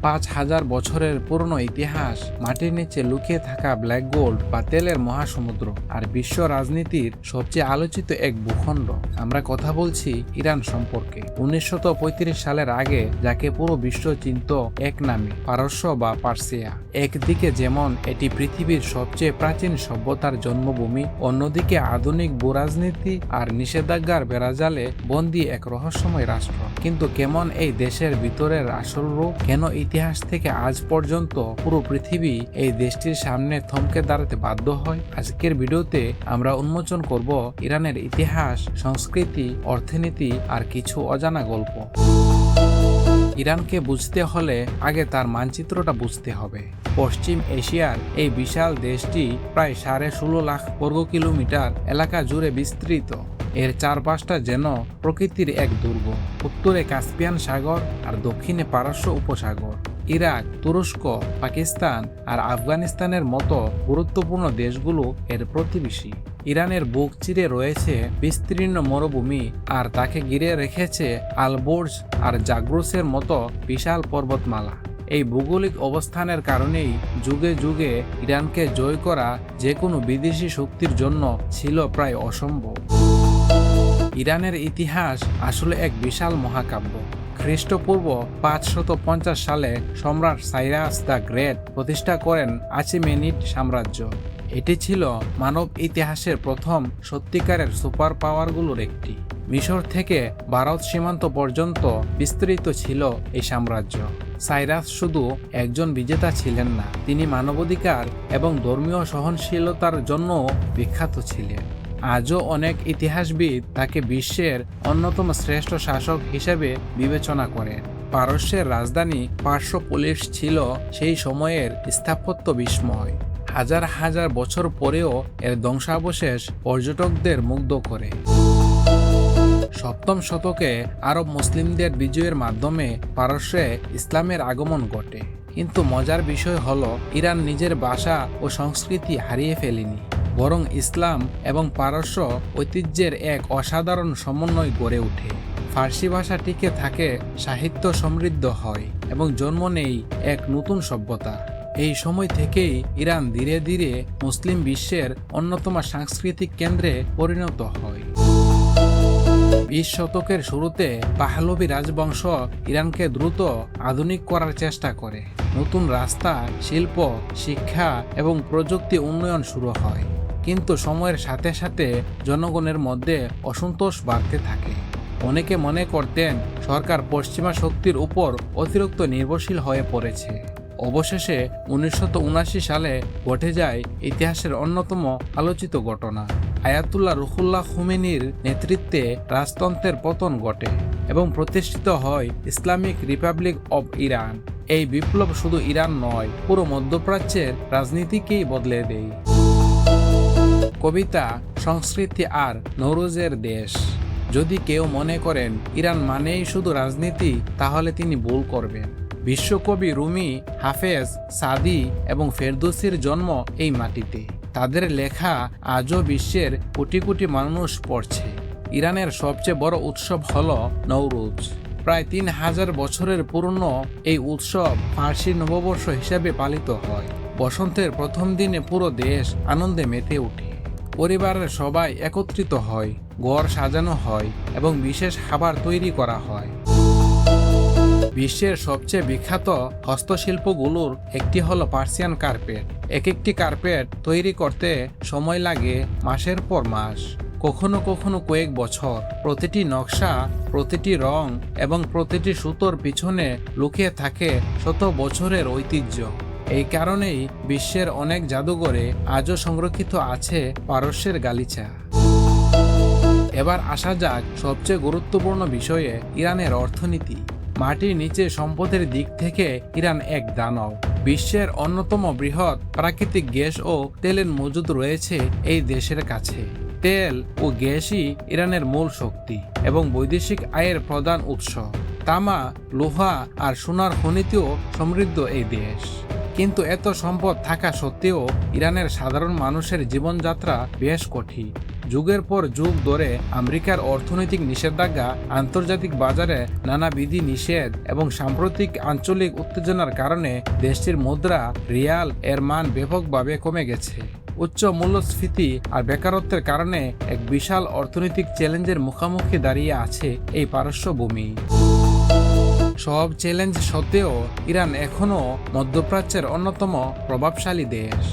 5,000 বছরের পুরনো ইতিহাস, মাটির নিচে লুকিয়ে থাকা ব্ল্যাক গোল্ড বা তেলের মহাসমুদ্র, আর বিশ্ব রাজনীতির সবচেয়ে আলোচিত এক ভূখণ্ড। আমরা কথা বলছি ইরান সম্পর্কে। 1935 সালের আগে যাকে পুরো বিশ্ব চিনত এক নামে, পারস্য বা পার্সিয়া। একদিকে যেমন এটি পৃথিবীর সবচেয়ে প্রাচীন সভ্যতার জন্মভূমি, অন্যদিকে আধুনিক ভূরাজনীতি আর নিষেধাজ্ঞার বেড়াজালে বন্দী এক রহস্যময় রাষ্ট্র। কিন্তু কেমন এই দেশের ভিতরের আসল রূপ? কেন ইতিহাস থেকে আজ পর্যন্ত পুরো পৃথিবী এই দেশটির সামনে থমকে দাঁড়াতে বাধ্য হয়? আজকের ভিডিওতে আমরা উন্মোচন করব ইরানের ইতিহাস, সংস্কৃতি, অর্থনীতি আর কিছু অজানা গল্প। ইরানকে বুঝতে হলে আগে তার মানচিত্রটা বুঝতে হবে। পশ্চিম এশিয়ার এই বিশাল দেশটি প্রায় 16.5 লাখ বর্গ কিলোমিটার এলাকা জুড়ে বিস্তৃত। এর চারপাশটা যেন প্রকৃতির এক দুর্গ। উত্তরে কাস্পিয়ান সাগর আর দক্ষিণে পারস্য উপসাগর। ইরাক, তুরস্ক, পাকিস্তান আর আফগানিস্তানের মতো গুরুত্বপূর্ণ দেশগুলো এর প্রতিবেশী। ইরানের বুক চিরে রয়েছে বিস্তীর্ণ মরুভূমি, আর তাকে ঘিরে রেখেছে আলবোর্জ আর জাগ্রোসের মতো বিশাল পর্বতমালা। এই ভৌগোলিক অবস্থানের কারণেই যুগে যুগে ইরানকে জয় করা যে কোনো বিদেশি শক্তির জন্য ছিল প্রায় অসম্ভব। ইরানের ইতিহাস আসলে এক বিশাল মহাকাব্য। খ্রিস্টপূর্ব 550 সালে সম্রাট সাইরাস দ্য গ্রেট প্রতিষ্ঠা করেন আচেমেনিড সাম্রাজ্য। এটি ছিল মানব ইতিহাসের প্রথম সত্যিকারের সুপার পাওয়ারগুলোর একটি। মিশর থেকে ভারত সীমান্ত পর্যন্ত বিস্তৃত ছিল এই সাম্রাজ্য। সাইরাস শুধু একজন বিজেতা ছিলেন না, তিনি মানবাধিকার এবং ধর্মীয় সহনশীলতার জন্য বিখ্যাত ছিলেন। আজও অনেক ইতিহাসবিদ তাকে বিশ্বের অন্যতম শ্রেষ্ঠ শাসক হিসেবে বিবেচনা করেন। পারস্যের রাজধানী পার্সোপোলিস ছিল সেই সময়ের স্থাপত্য বিস্ময়। হাজার হাজার বছর পরেও এর ধ্বংসাবশেষ পর্যটকদের মুগ্ধ করে। 7ম শতকে আরব মুসলিমদের বিজয়ের মাধ্যমে পারস্যে ইসলামের আগমন ঘটে। কিন্তু মজার বিষয় হলো, ইরান নিজের ভাষা ও সংস্কৃতি হারিয়ে ফেলেনি, বরং ইসলাম এবং পারস্য ঐতিহ্যের এক অসাধারণ সমন্বয় গড়ে ওঠে। ফার্সি ভাষা টিকে থাকে, সাহিত্য সমৃদ্ধ হয় এবং জন্ম নেয় এক নতুন সভ্যতা। এই সময় থেকেই ইরান ধীরে ধীরে মুসলিম বিশ্বের অন্যতম সাংস্কৃতিক কেন্দ্রে পরিণত হয়। 20 শতকের শুরুতে পাহলভি রাজবংশ ইরানকে দ্রুত আধুনিক করার চেষ্টা করে। নতুন রাস্তা, শিল্প, শিক্ষা এবং প্রযুক্তি উন্নয়ন শুরু হয়। কিন্তু সময়ের সাথে সাথে জনগণের মধ্যে অসন্তোষ বাড়তে থাকে। অনেকে মনে করতেন সরকার পশ্চিমা শক্তির উপর অতিরিক্ত নির্ভরশীল হয়ে পড়েছে। অবশেষে 1979 সালে ঘটে যায় ইতিহাসের অন্যতম আলোচিত ঘটনা। আয়াতুল্লাহ রুহুল্লাহ খুমেনির নেতৃত্বে রাজতন্ত্রের পতন ঘটে এবং প্রতিষ্ঠিত হয় ইসলামিক রিপাবলিক অব ইরান। এই বিপ্লব শুধু ইরান নয়, পুরো মধ্যপ্রাচ্যের রাজনীতিকেই বদলে দেয়। কবিতা, সংস্কৃতি আর নৌরুজের দেশ। যদি কেউ মনে করেন ইরান মানেই শুধু রাজনীতি, তাহলে তিনি ভুল করবেন। বিশ্বকবি রুমি, হাফেজ, সাদি এবং ফেরদৌসির জন্ম এই মাটিতে। তাদের লেখা আজও বিশ্বের কোটি কোটি মানুষ পড়ছে। ইরানের সবচেয়ে বড় উৎসব হল নৌরুজ। প্রায় 3000 বছরের পুরনো এই উৎসব ফার্সি নববর্ষ হিসেবে পালিত হয়। বসন্তের প্রথম দিনে পুরো দেশ আনন্দে মেতে ওঠে। পরিবারের সবাই একত্রিত হয়, ঘর সাজানো হয় এবং বিশেষ খাবার তৈরি করা হয়। বিশ্বের সবচেয়ে বিখ্যাত হস্তশিল্পগুলোর একটি হলো পার্সিয়ান কার্পেট। একটি কার্পেট তৈরি করতে সময় লাগে মাসের পর মাস, কখনো কখনো কয়েক বছর। প্রতিটি নকশা, প্রতিটি রং এবং প্রতিটি সুতোর পিছনে লুকিয়ে থাকে শত বছরের ঐতিহ্য। এই কারণেই বিশ্বের অনেক জাদুঘরে আজও সংরক্ষিত আছে পারস্যের গালিচা। এবার আসা যাক সবচেয়ে গুরুত্বপূর্ণ বিষয়ে, ইরানের অর্থনীতি। মাটির নিচে সম্পদের দিক থেকে ইরান এক দানব। বিশ্বের অন্যতম বৃহৎ প্রাকৃতিক গ্যাস ও তেলের মজুদ রয়েছে এই দেশের কাছে। তেল ও গ্যাসই ইরানের মূল শক্তি এবং বৈদেশিক আয়ের প্রধান উৎস। তামা, লোহা আর সোনার খনিতেও সমৃদ্ধ এই দেশ। কিন্তু এত সম্পদ থাকা সত্ত্বেও ইরানের সাধারণ মানুষের জীবনযাত্রা বেশ কঠিন। যুগের পর যুগ ধরে আমেরিকার অর্থনৈতিক নিষেধাজ্ঞা, আন্তর্জাতিক বাজারে নানা বিধি নিষেধ এবং সাম্প্রতিক আঞ্চলিক উত্তেজনার কারণে দেশটির মুদ্রা রিয়াল এর মান ব্যাপকভাবে কমে গেছে। উচ্চ মূল্যস্ফীতি আর বেকারত্বের কারণে এক বিশাল অর্থনৈতিক চ্যালেঞ্জের মুখোমুখি দাঁড়িয়ে আছে এই পারস্যভূমি। সব চ্যালেঞ্জ সত্ত্বেও ইরান এখনও মধ্যপ্রাচ্যের অন্যতম প্রভাবশালী দেশ।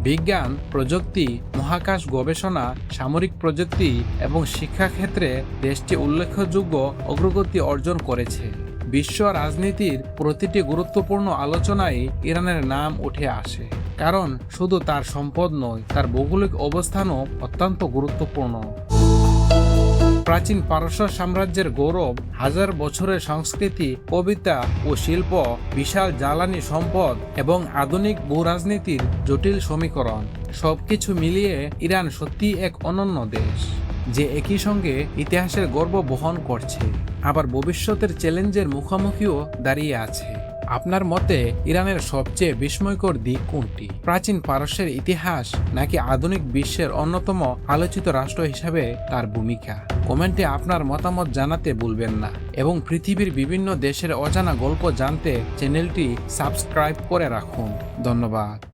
বিজ্ঞান, প্রযুক্তি, মহাকাশ গবেষণা, সামরিক প্রযুক্তি এবং শিক্ষা ক্ষেত্রে দেশটি উল্লেখযোগ্য অগ্রগতি অর্জন করেছে। বিশ্ব রাজনীতির প্রতিটি গুরুত্বপূর্ণ আলোচনায় ইরানের নাম উঠে আসে, কারণ শুধু তার সম্পদ নয়, তার ভৌগোলিক অবস্থানও অত্যন্ত গুরুত্বপূর্ণ। প্রাচীন পারস্য সাম্রাজ্যের গৌরব, হাজার বছরের সংস্কৃতি, কবিতা ও শিল্প, বিশাল জ্বালানি সম্পদ এবং আধুনিক ভূরাজনীতির জটিল সমীকরণ, সবকিছু মিলিয়ে ইরান সত্যিই এক অনন্য দেশ, যে একই সঙ্গে ইতিহাসের গর্ব বহন করছে, আবার ভবিষ্যতের চ্যালেঞ্জের মুখোমুখিও দাঁড়িয়ে আছে। আপনার মতে ইরানের সবচেয়ে বিস্ময়কর দিক কোনটি? প্রাচীন পারস্যের ইতিহাস, নাকি আধুনিক বিশ্বের অন্যতম আলোচিত রাষ্ট্র হিসাবে তার ভূমিকা? কমেন্টে আপনার মতামত জানাতে ভুলবেন না এবং পৃথিবীর বিভিন্ন দেশের অজানা গল্প জানতে চ্যানেলটি সাবস্ক্রাইব করে রাখুন। ধন্যবাদ।